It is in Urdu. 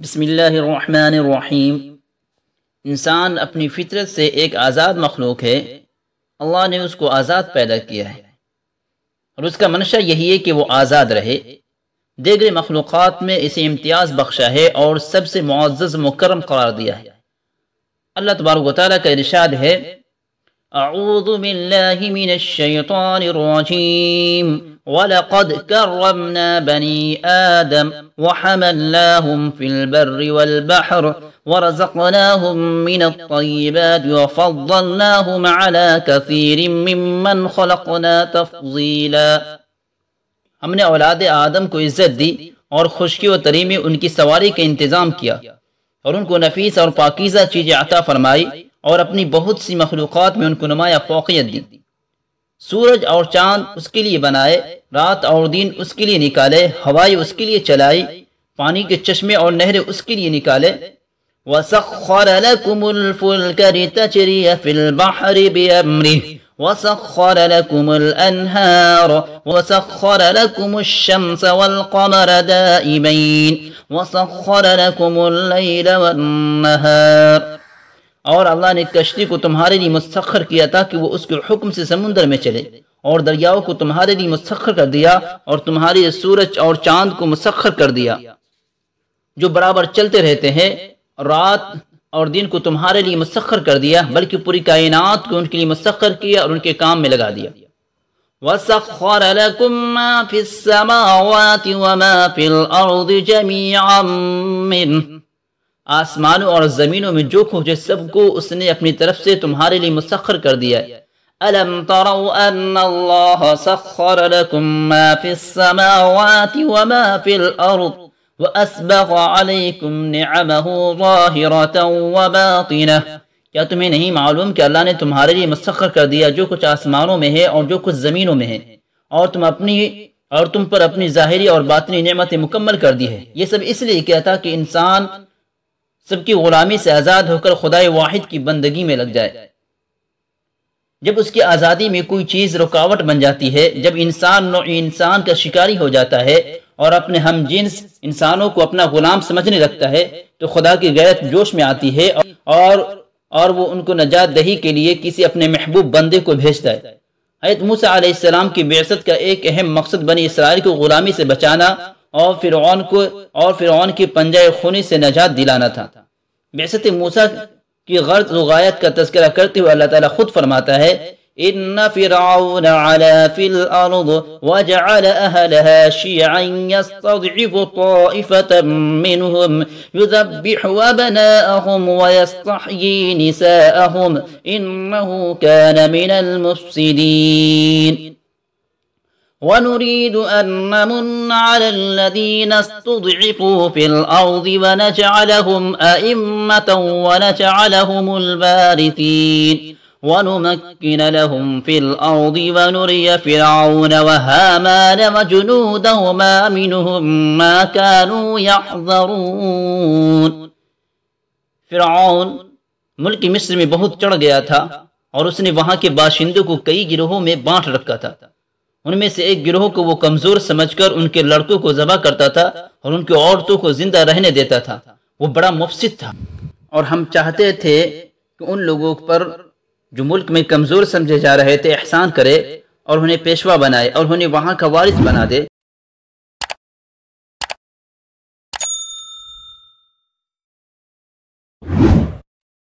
بسم اللہ الرحمن الرحیم۔ انسان اپنی فطرت سے ایک آزاد مخلوق ہے۔ اللہ نے اس کو آزاد پیدا کیا ہے اور اس کا منشا یہی ہے کہ وہ آزاد رہے۔ دیگر مخلوقات میں اسے امتیاز بخشا ہے اور سب سے معزز مکرم قرار دیا ہے۔ اللہ تبارک و تعالیٰ کا ارشاد ہے، اعوذ باللہ من الشیطان الرجیم وَلَقَدْ كَرَّمْنَا بَنِي آدَمَ وَحَمَلْنَاهُمْ فِي الْبَرِّ وَالْبَحْرِ وَرَزَقْنَاهُمْ مِنَ الطَّيِّبَاتِ وَفَضَّلْنَاهُمْ عَلَى كَثِيرٍ مِّمَّنْ خَلَقْنَا تَفْضِيلًا۔ ہم نے اولاد آدم کو عزت دی اور خشکی و تری میں ان کی سواری کا انتظام کیا اور ان کو نفیس اور پاکیزہ چیزیں عطا فرمائی اور اپنی بہت سی مخلوقات میں ان کو نمایاں فوقیت دی۔ سورج اور چاند اس کے لیے بنائے، رات اور دن اس کے لیے نکالے، ہوائیں اس کے لیے چلائی، پانی کے چشمے اور نہریں اس کے لیے نکالے۔ وَسَخَّرَ لَكُمُ الْفُلْكَ لِتَجْرِيَ فِي الْبَحْرِ بِأَمْرِهِ وَسَخَّرَ لَكُمُ الْأَنْهَارَ وَسَخَّرَ لَكُمُ الشَّمْسَ وَالْقَمَرَ دَائِبَيْنِ وَسَخَّرَ لَكُمُ اللَّيْلَ وَالنَّهَارَ، اور اللہ نے کشتی کو تمہارے لیے مسخر کیا تاکہ وہ اس کے حکم سے سمندر میں چلے، اور دریاؤں کو تمہارے لیے مسخر کر دیا، اور تمہارے سورج اور چاند کو مسخر کر دیا جو برابر چلتے رہتے ہیں۔ رات اور دن کو تمہارے لیے مسخر کر دیا، بلکہ پوری کائنات کو ان کے لیے مسخر کیا اور ان کے کام میں لگا دیا۔ وَسَخَّرَ لَكُم مَّا فِي السَّمَاوَاتِ وَمَا فِي الْأَرْضِ جَمِيعًا مِّنْهُ، آسمانوں اور زمینوں میں جو کچھ ہے سب کو اس نے اپنی طرف سے تمہارے لیے مسخر کر دیا ہے۔ أَلَمْ تَرَوْا أَنَّ اللَّهَ سَخَّرَ لَكُم مَّا فِي السَّمَاوَاتِ وَمَا فِي الْأَرْضِ وَأَسْبَغَ عَلَيْكُمْ نِعَمَهُ ظَاهِرَةً وَبَاطِنَةً، کیا تمہیں نہیں معلوم کہ اللہ نے تمہارے لیے مسخر کر دیا جو کچھ آسمانوں میں ہے اور جو کچھ زمینوں میں ہے، اور تم پر اپنی ظاہری اور باطنی نعمتیں مکمل کر دی ہے۔ یہ سب اس لیے کیا تھا کہ انسان سب کی غلامی سے آزاد ہو کر خدائے واحد کی بندگی میں لگ جائے۔ جب اس کی آزادی میں کوئی چیز رکاوٹ بن جاتی ہے، جب انسان کا شکاری ہو جاتا ہے اور اپنے ہم جنس انسانوں کو اپنا غلام سمجھنے لگتا ہے، تو خدا کی غیرت جوش میں آتی ہے اور وہ ان کو نجات دہی کے لیے کسی اپنے محبوب بندے کو بھیجتا ہے۔ حضرت موسیٰ علیہ السلام کی بعثت کا ایک اہم مقصد بنی اسرائیل کو غلامی سے بچانا اور فرعون کے پنجہ خونی سے نجات دلانا تھا۔ بعثت موسیٰ کی غرض و غایت کا تذکرہ کرتے ہوئے اللہ تعالیٰ خود فرماتا ہے، إِنَّ فِرْعَوْنَ عَلَا فِي الْأَرْضِ وَجَعَلَ أَهْلَهَا شِيَعًا يَسْتَضْعِفُ طَائِفَةً مِّنْهُمْ يُذَبِّحُ أَبْنَاءَهُمْ وَيَسْتَحْيِي نِسَاءَهُمْ إِنَّهُ كَانَ مِنَ الْمُفْسِدِينَ وَنُرِيدُ أَن نَّمُنَّ عَلَى الَّذِينَ اسْتُضْعِفُوا فِي الْأَرْضِ وَنَجْعَلَهُمْ أَئِمَّةً وَنَجْعَلَهُمُ الْوَارِثِينَ وَنُمَكِّنَ لَهُمْ فِي الْأَرْضِ وَنُرِيَ فِرْعَوْنَ وَهَامَانَ وَجُنُودَهُمَا مِنْهُمْ مَا كَانُوا يَحْذَرُونَ۔ فرعون ملک مصر میں بہت چڑھ گیا تھا اور اس نے وہاں کے باشندوں کو کئی گروہوں میں بانٹ رکھا تھا۔ ان میں سے ایک گروہ کو وہ کمزور سمجھ کر ان کے لڑکوں کو ذبح کرتا تھا اور ان کی عورتوں کو زندہ رہنے دیتا تھا۔ وہ بڑا مفسد تھا اور ہم چاہتے تھے کہ ان لوگوں پر جو ملک میں کمزور سمجھے جا رہے تھے احسان کرے اور انہیں پیشوا بنائے اور انہیں وہاں کا وارث بنا دے۔